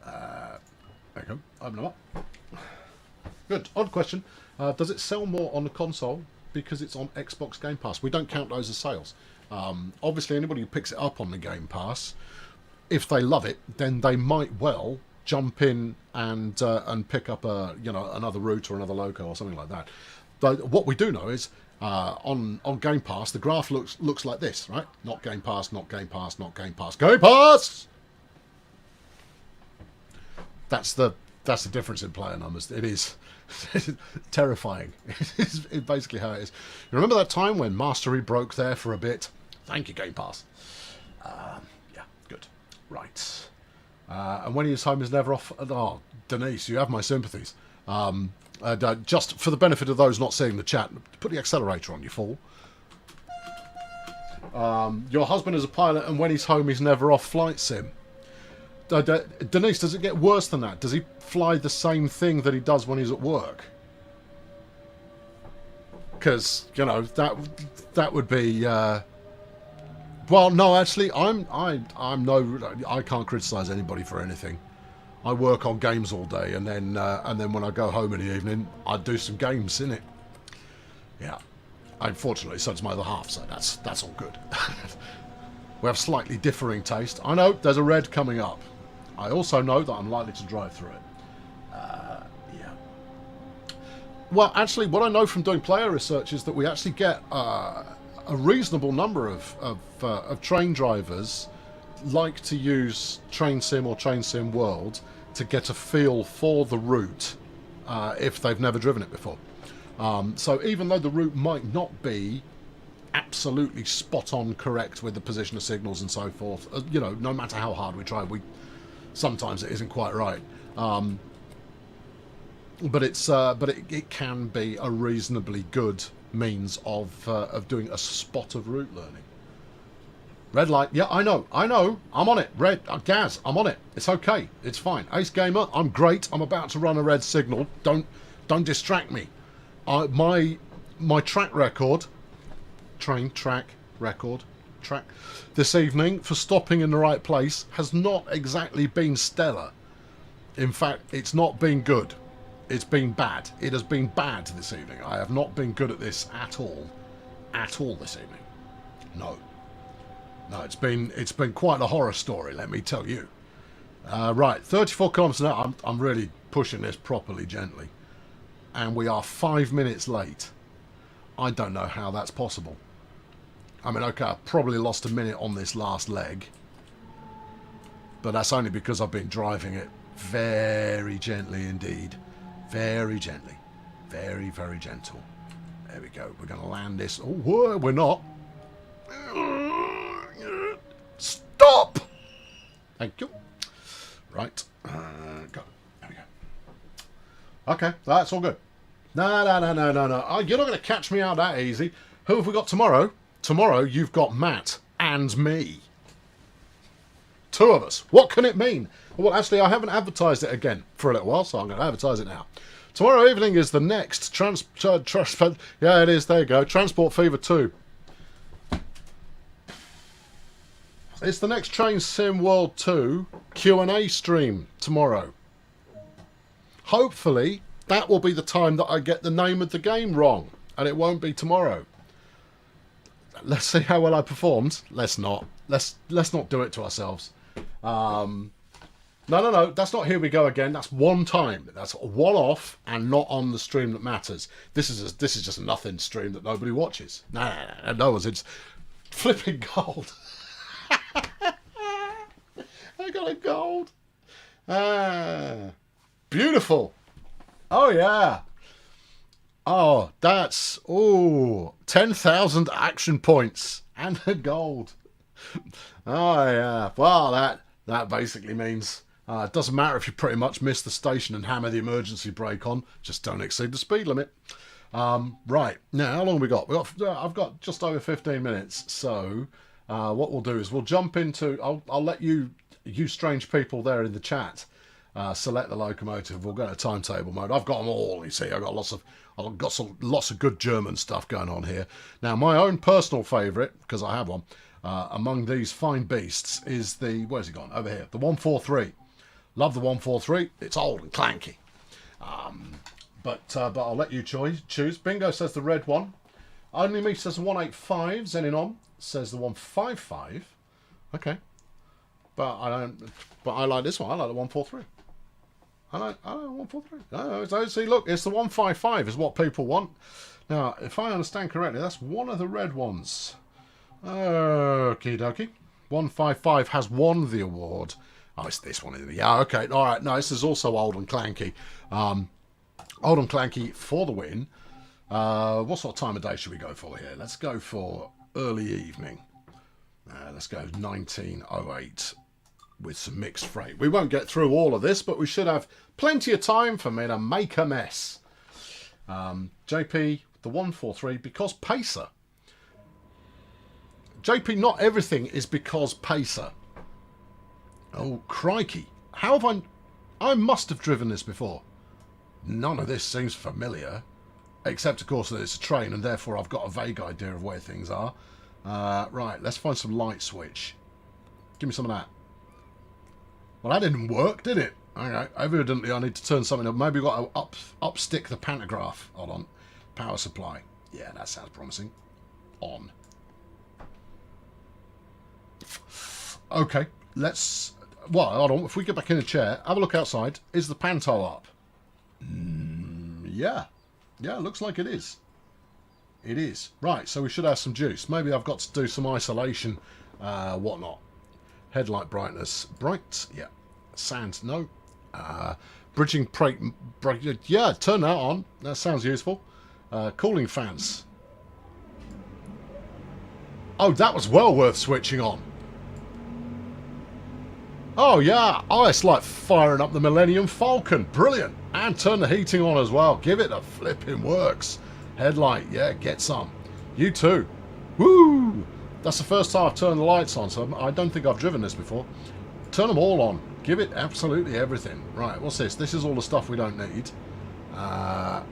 There you go. Open them up. Good. Odd question. Does it sell more on the console because it's on Xbox Game Pass? We don't count those as sales. Obviously, anybody who picks it up on the Game Pass, if they love it, then they might well jump in and pick up another route or another loco or something like that. But what we do know is on Game Pass, the graph looks like this, right? Not Game Pass, not Game Pass, not Game Pass, Game Pass. That's the difference in player numbers. It is terrifying. It's basically how it is. You remember that time when Mastery broke there for a bit? Thank you, Game Pass. Yeah, good. Right. And when his home is never off... Oh, Denise, you have my sympathies. Just for the benefit of those not seeing the chat, put the accelerator on, you fool. Your husband is a pilot, and when he's home, he's never off flight sim. Denise, does it get worse than that? Does he fly the same thing that he does when he's at work? Because that would be. Well, no, actually, I can't criticise anybody for anything. I work on games all day, and then when I go home in the evening, I do some games, innit? Yeah. Unfortunately, so does my other half, so that's all good. We have slightly differing taste. I know there's a red coming up. I also know that I'm likely to drive through it. Yeah. Well, actually, what I know from doing player research is that we actually get a reasonable number of train drivers like to use Train Sim or Train Sim World to get a feel for the route if they've never driven it before. So even though the route might not be absolutely spot on correct with the position of signals and so forth, no matter how hard we try, sometimes it isn't quite right. But it can be a reasonably good means of doing a spot of route learning. Red light. Yeah, I know. I'm on it. Red. Gaz, I'm on it. It's okay. It's fine. Ace Gamer, I'm great. I'm about to run a red signal. Don't distract me. My track record this evening for stopping in the right place has not exactly been stellar. In fact, it's not been good. It's been bad. It has been bad this evening. I have not been good at this at all this evening. No, it's been quite a horror story, let me tell you. Right, 34 kilometers an hour. I'm really pushing this properly gently, and we are 5 minutes late. I don't know how that's possible. I mean, okay, I probably lost a minute on this last leg, but that's only because I've been driving it very gently indeed. Very gently. Very, very gentle. There we go. We're going to land this. Oh, whoa, we're not. Stop! Thank you. Right. Go. There we go. Okay, that's all good. No. Oh, you're not going to catch me out that easy. Who have we got tomorrow? Tomorrow you've got Matt and me. 2 of us. What can it mean? Well, actually, I haven't advertised it again for a little while, so I'm going to advertise it now. Tomorrow evening is the next yeah, it is. There you go. Transport Fever 2. It's the next Train Sim World 2 Q&A stream tomorrow. Hopefully, that will be the time that I get the name of the game wrong, and it won't be tomorrow. Let's see how well I performed. Let's not. Let's not do it to ourselves. No. That's not here we go again. That's one time. That's a one-off and not on the stream that matters. This is just a nothing stream that nobody watches. No one's. It's flipping gold. I got a gold. Beautiful. Oh yeah. Oh, that's 10,000 action points and a gold. Oh yeah. Well, that basically means it doesn't matter if you pretty much miss the station and hammer the emergency brake on. Just don't exceed the speed limit. Right now, how long have we got? I've got just over 15 minutes. So what we'll do is we'll jump into. I'll let you strange people there in the chat select the locomotive. We'll go to timetable mode. I've got them all. You see, I've got lots of good German stuff going on here. Now, my own personal favourite, because I have one, among these fine beasts is the, where's it gone? Over here, the 143. Love the 143. It's old and clanky. But I'll let you choose. Bingo says the red one. Only Me says the 185. Zeninom says the 155. Okay. But I like this one. I like the 143. I like the 143. Oh, see, look, it's the 155 is what people want. Now, if I understand correctly, that's one of the red ones. Okie dokie. 155 has won the award. Oh, it's this one, isn't it? Yeah, okay. All right. No, this is also old and clanky. Old and clanky for the win. What sort of time of day should we go for here? Let's go for early evening. Let's go 1908 with some mixed freight. We won't get through all of this, but we should have plenty of time for me to make a mess. JP, the 143, because Pacer. JP, not everything is because Pacer. Oh, crikey. How have I must have driven this before. None of this seems familiar. Except, of course, that it's a train, and therefore I've got a vague idea of where things are. Right, let's find some light switch. Give me some of that. Well, that didn't work, did it? Okay, evidently I need to turn something up. Maybe we've got to upstick the pantograph. Hold on. Power supply. Yeah, that sounds promising. On. Okay, let's... Well, hold on. If we get back in the chair, have a look outside. Is the panto up? Yeah. Yeah, looks like it is. It is. Right, so we should have some juice. Maybe I've got to do some isolation, whatnot. Headlight brightness. Bright, yeah. Sand, no. Bridging brake, yeah, turn that on. That sounds useful. Cooling fans. Oh, that was well worth switching on. Oh, yeah. Oh, it's like firing up the Millennium Falcon. Brilliant. And turn the heating on as well. Give it a flipping works. Headlight, yeah, get some. You too. Woo! That's the first time I've turned the lights on, so I don't think I've driven this before. Turn them all on. Give it absolutely everything. Right, what's this? This is all the stuff we don't need. I'll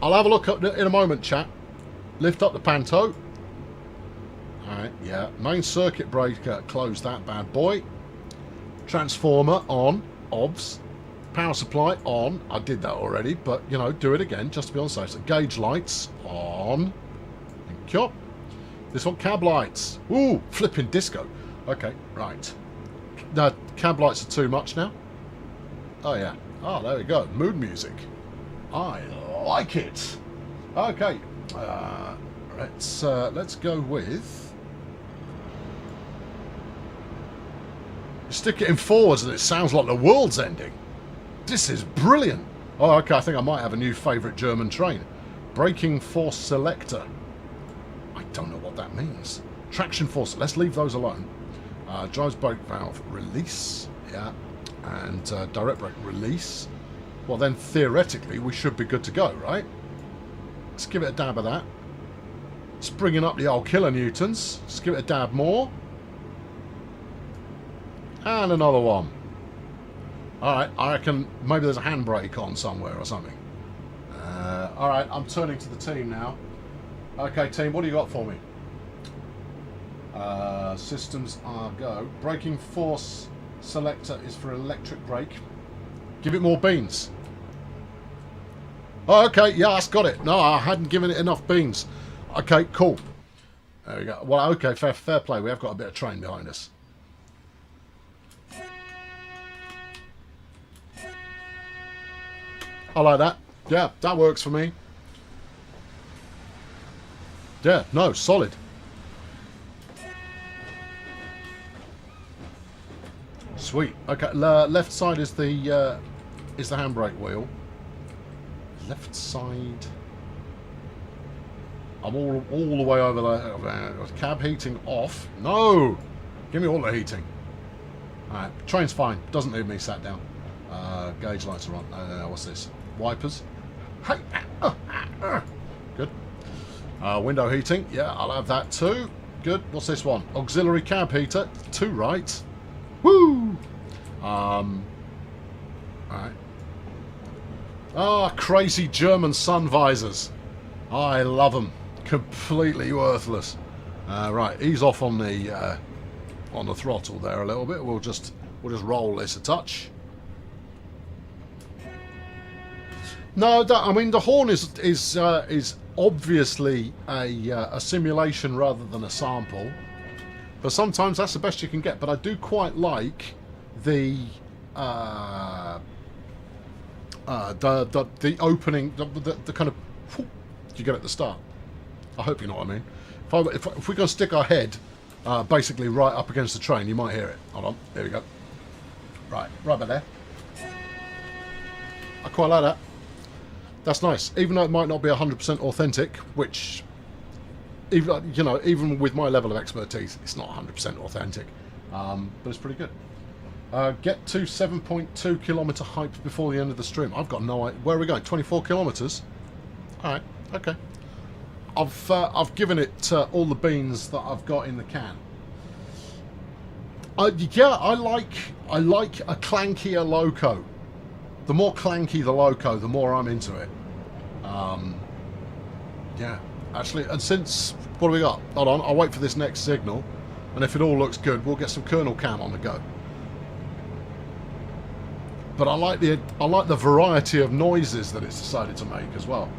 have a look in a moment, chat. Lift up the panto. Alright, yeah. Main circuit breaker, close that bad boy. Transformer on. Obs. Power supply on. I did that already, but, you know, do it again just to be on the safe side. Gauge lights on. Thank you. This one, cab lights. Ooh, flipping disco. Okay, right. No, cab lights are too much now. Oh, yeah. Oh, there we go. Mood music. I like it. Okay. Let's go with... Stick it in forwards and it sounds like the world's ending. This is brilliant. Oh, okay, I think I might have a new favourite German train. braking force selector. I don't know what that means. Traction force. Let's leave those alone. Drives brake valve release. Yeah. And direct brake release. Well, then theoretically we should be good to go, right? Let's give it a dab of that. It's bringing up the old kilonewtons. Let's give it a dab more. And another one. Alright, I reckon maybe there's a handbrake on somewhere or something. Alright, I'm turning to the team now. Okay, team, what do you got for me? Systems are go. Braking force selector is for electric brake. Give it more beans. Oh, okay, yeah, that's got it. No, I hadn't given it enough beans. Okay, cool. There we go. Well, okay, fair play. We have got a bit of train behind us. I like that. Yeah, that works for me. Yeah, no, solid. Sweet. Okay, left side is the handbrake wheel. Left side. I'm all the way over there. Cab heating off. No! Give me all the heating. Alright, train's fine. Doesn't need me sat down. Gauge lights are on. No, what's this? Wipers. Hey! Good. Window heating. Yeah, I'll have that too. Good. What's this one? Auxiliary cab heater. 2 right. Woo! Alright. Ah, crazy German sun visors. I love them. Completely worthless. Right, ease off on the throttle there a little bit. We'll just roll this a touch. No, I mean the horn is obviously a simulation rather than a sample, but sometimes that's the best you can get. But I do quite like the opening, the kind of you get at the start. I hope you know what I mean. If we're going to stick our head basically right up against the train, you might hear it. Hold on, there we go. Right about there. I quite like that. That's nice, even though it might not be 100% authentic, which, even with my level of expertise, it's not 100% authentic, but it's pretty good. Get to 7.2 kilometre height before the end of the stream. I've got no idea. Where are we going? 24 kilometres? Alright, okay. I've given it all the beans that I've got in the can. Yeah, I like a clankier loco. The more clanky the loco, the more I'm into it. Yeah, actually, and since what do we got? Hold on, I'll wait for this next signal, and if it all looks good, we'll get some kernel cam on the go. But I like the variety of noises that it's decided to make as well.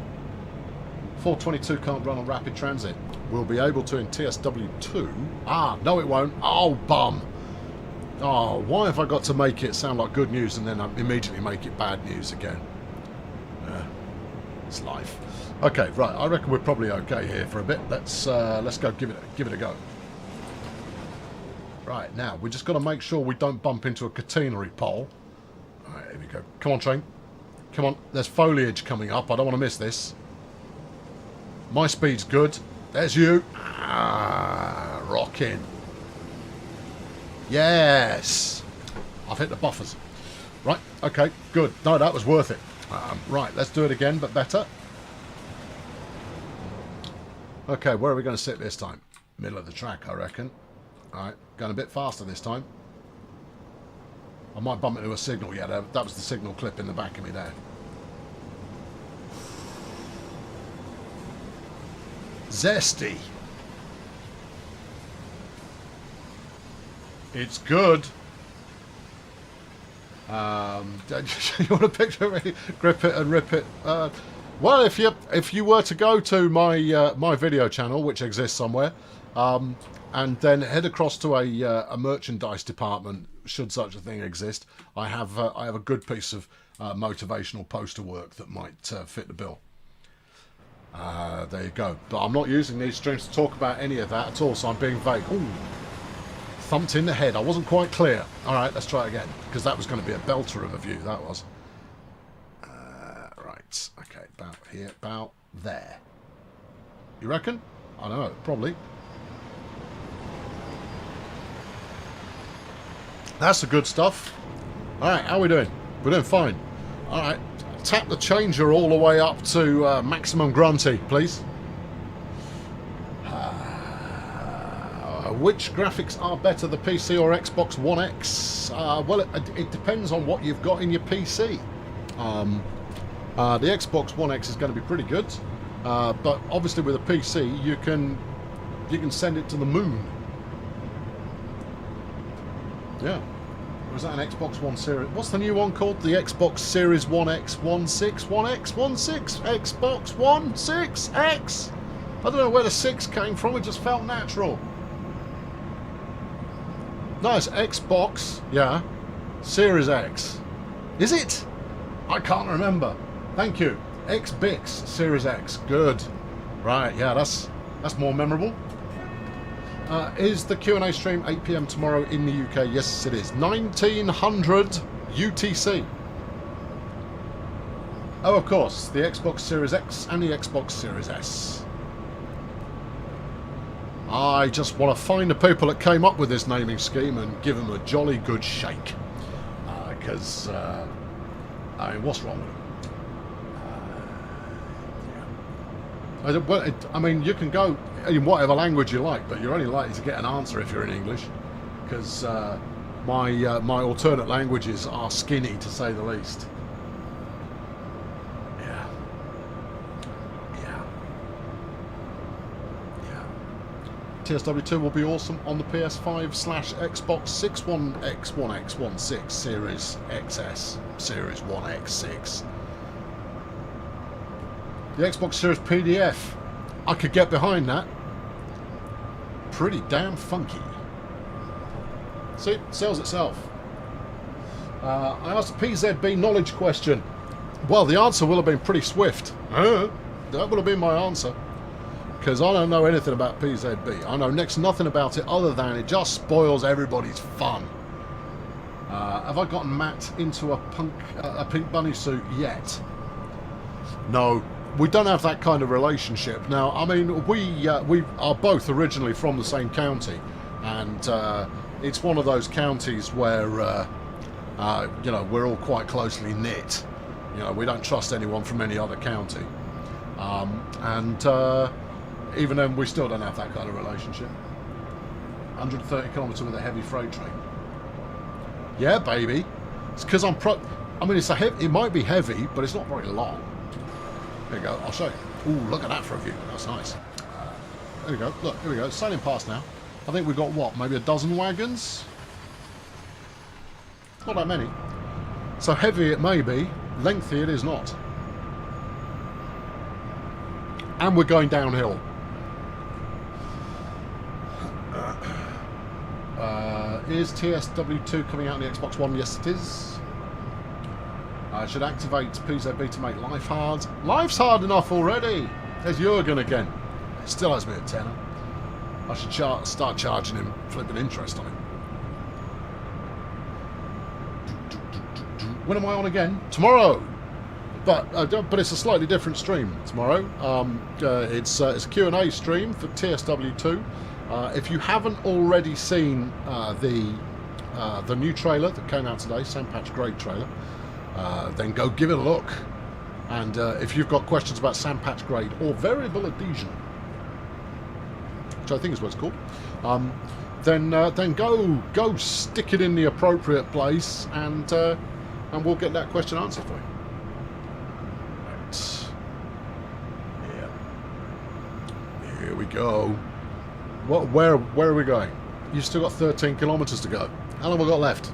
422 can't run on rapid transit. We'll be able to in TSW2. Ah, no it won't. Oh, bum. Oh, why have I got to make it sound like good news and then immediately make it bad news again? It's life. Okay, right. I reckon we're probably okay here for a bit. Let's go give it a go. Right, now we just got to make sure we don't bump into a catenary pole. All right, here we go. Come on, train. Come on. There's foliage coming up. I don't want to miss this. My speed's good. There's you. Ah, rocking. Yes. I've hit the buffers. Right, okay, good. No, that was worth it. Right, let's do it again, but better. Okay, where are we going to sit this time? Middle of the track, I reckon. Alright, going a bit faster this time. I might bump into a signal. Yeah, that was the signal clip in the back of me there. Zesty. It's good. You want a picture of me? Grip it and rip it. Well, if you were to go to my my video channel, which exists somewhere, and then head across to a merchandise department, should such a thing exist, I have a good piece of motivational poster work that might fit the bill. There you go. But I'm not using these streams to talk about any of that at all, so I'm being vague. Ooh. Thumped in the head. I wasn't quite clear. Alright, let's try it again, because that was going to be a belter of a view, that was. Right, okay, about here, about. there. You reckon? I don't know, probably. That's the good stuff. Alright, how are we doing? We're doing fine. Alright, tap the changer all the way up to maximum grunty, please. Which graphics are better, the PC or Xbox One X? Well, it depends on what you've got in your PC. The Xbox One X is going to be pretty good, but obviously with a PC you can send it to the moon. Yeah. Or is that an Xbox One Series? What's the new one called? The Xbox Series 1X, 1.6, 1X, 1.6, Xbox One 6X. I don't know where the 6 came from. It just felt natural. No, it's Xbox, yeah, Series X. Is it? I can't remember. Thank you. Xbox Series X. Good. Right, yeah, that's more memorable. Is the Q&A stream 8 PM tomorrow in the UK? Yes, it is. 1900 UTC. Oh, of course, the Xbox Series X and the Xbox Series S. I just want to find the people that came up with this naming scheme and give them a jolly good shake. Because, I mean, what's wrong with them? Well, I mean, you can go in whatever language you like, but you're only likely to get an answer if you're in English. Because my alternate languages are skinny, to say the least. TSW2 will be awesome on the PS5/Xbox 6 One X, 1X, 1.6, Series XS, Series 1X6. The Xbox Series PDF, I could get behind that. Pretty damn funky. See, sells itself. I asked a PZB knowledge question. Well, the answer will have been pretty swift. That would have been my answer. Because I don't know anything about PZB. I know next to nothing about it other than it just spoils everybody's fun. Have I gotten Matt into a pink bunny suit yet? No, we don't have that kind of relationship. Now, I mean, we are both originally from the same county, and it's one of those counties where you know, we're all quite closely knit. You know, we don't trust anyone from any other county, even then, we still don't have that kind of relationship. 130 kilometres with a heavy freight train. Yeah, baby. It's because I mean, it might be heavy, but it's not very long. There you go. I'll show you. Ooh, look at that for a view. That's nice. There we go. Look, here we go. Sailing past now. I think we've got, what, maybe a dozen wagons? Not that many. So heavy it may be, lengthy it is not. And we're going downhill. Is TSW2 coming out on the Xbox One? Yes, it is. I should activate PZB to make life hard. Life's hard enough already. There's Jurgen again. It still has me a tenner. I should start charging him flipping interest on him. When am I on again? Tomorrow. But it's a slightly different stream tomorrow. It's a Q&A stream for TSW2. If you haven't already seen the new trailer that came out today, Sam Patch Grade trailer, then go give it a look. And if you've got questions about Sam Patch Grade or Variable Adhesion, which I think is what it's called, then go stick it in the appropriate place, and we'll get that question answered for you. Yeah. Here we go. Where are we going? You've still got 13 kilometres to go. How long have we got left?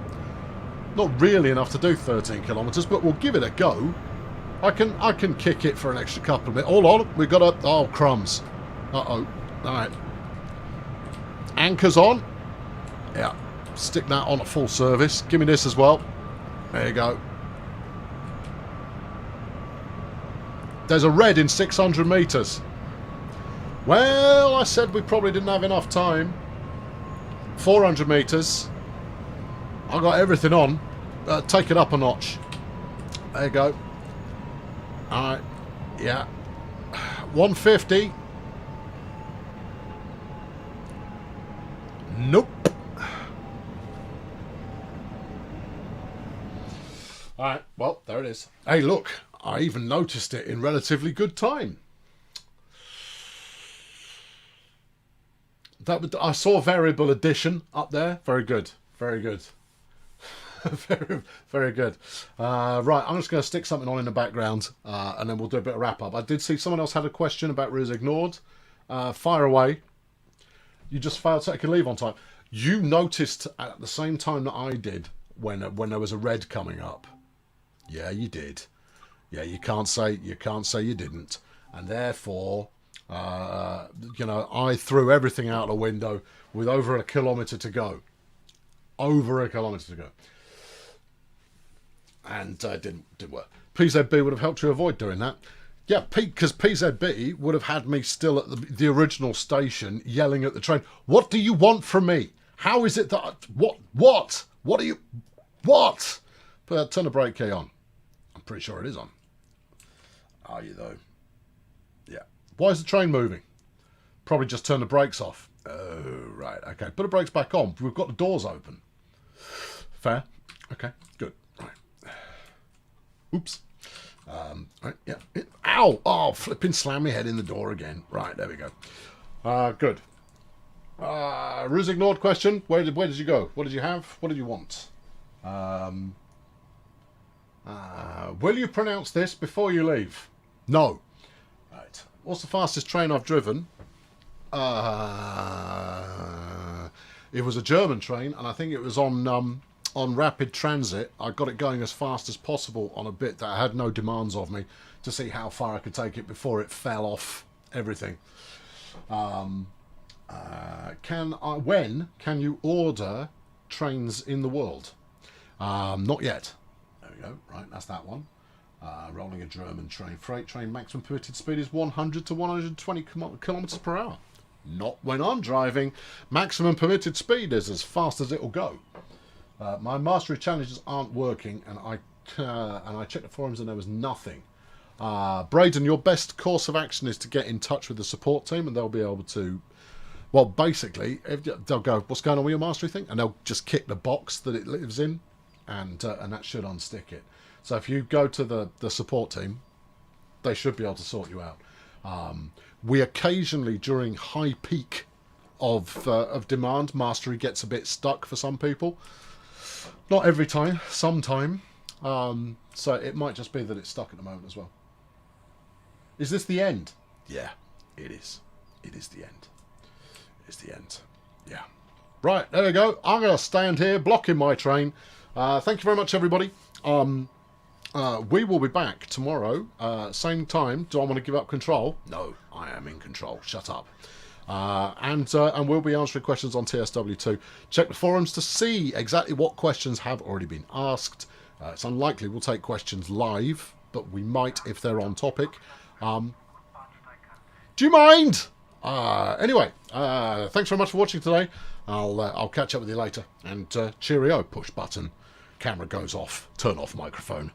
Not really enough to do 13 kilometres, but we'll give it a go. I can kick it for an extra couple of minutes. Hold on, we've got a... Oh, crumbs. Uh-oh. Alright. Anchors on. Yeah. Stick that on at full service. Give me this as well. There you go. There's a red in 600 metres. Well, I said we probably didn't have enough time. 400 metres. I got everything on. Take it up a notch. There you go. Alright. Yeah. 150. Nope. Alright, well, there it is. Hey, look, I even noticed it in relatively good time. I saw variable addition up there. Very good. Very good. very, very good. Right, I'm just going to stick something on in the background and then we'll do a bit of wrap up. I did see someone else had a question about Ru's ignored. Fire away. You just failed to take a leave on time. You noticed at the same time that I did when there was a red coming up. Yeah, you did. Yeah, you can't say you didn't. And therefore, you know, I threw everything out the window with over a kilometre to go. Over a kilometre to go. And didn't work. PZB would have helped you avoid doing that. Yeah, because PZB would have had me still at the original station yelling at the train, what do you want from me? How is it that... What do you... What? But turn the brake key on. I'm pretty sure it is on. Are you, though? Yeah. Why is the train moving? Probably just turn the brakes off. Oh, right. Okay. Put the brakes back on. We've got the doors open. Fair. Okay. Good. Right. Oops. Right. Yeah. Ow! Oh, flipping slam my head in the door again. Right. There we go. Good. Ru's ignored question. Where did you go? What did you have? What did you want? Will you pronounce this before you leave? No. Right. What's the fastest train I've driven? It was a German train, and I think it was on rapid transit. I got it going as fast as possible on a bit that had no demands of me to see how far I could take it before it fell off everything. When can you order trains in the world? Not yet. There we go. Right, that's that one. Rolling a German train. Freight train maximum permitted speed is 100 to 120 kilometers per hour. Not when I'm driving. Maximum permitted speed is as fast as it'll go. My mastery challenges aren't working, and I checked the forums and there was nothing. Braden, your best course of action is to get in touch with the support team, and they'll be able to. Well, basically, they'll go, "What's going on with your mastery thing?" and they'll just kick the box that it lives in, and that should unstick it. So if you go to the support team, they should be able to sort you out. We occasionally, during high peak of demand, mastery gets a bit stuck for some people. Not every time, sometime. So it might just be that it's stuck at the moment as well. Is this the end? Yeah, it is. It is the end. It's the end. Yeah. Right, there we go. I'm going to stand here blocking my train. Thank you very much, everybody. We will be back tomorrow, same time. Do I want to give up control? No, I am in control. Shut up. And we'll be answering questions on TSW2. Check the forums to see exactly what questions have already been asked. It's unlikely we'll take questions live, but we might if they're on topic. Do you mind? Anyway, thanks very much for watching today. I'll catch up with you later. And cheerio, push button. Camera goes off. Turn off microphone.